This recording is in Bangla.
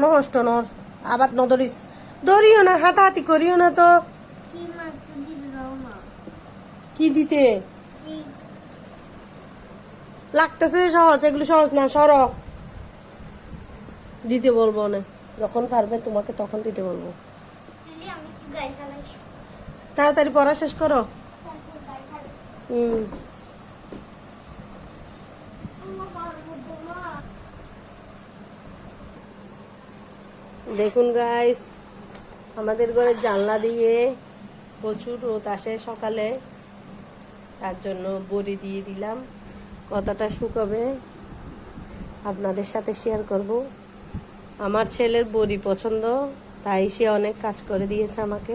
নষ্ট নর আবার নদরিস ধরিও না, হাতাহাতি করিও না তো। কি দিতে লাগতেছে সহজ, এগুলো সহজ না, সর। দিতে বলবো না, যখন পারবে তোমাকে তখন দিতে বলবো। তাড়াতাড়ি পড়া শেষ করো। দেখুন গাইস, আমাদের ঘরে জানলা দিয়ে প্রচুর রোদ আসে সকালে, তার জন্য বড়ি দিয়ে দিলাম। কতটা শুকাবে আপনাদের সাথে শেয়ার করব। আমার ছেলের বড়ি পছন্দ, তাই সে অনেক কাজ করে দিয়েছে আমাকে।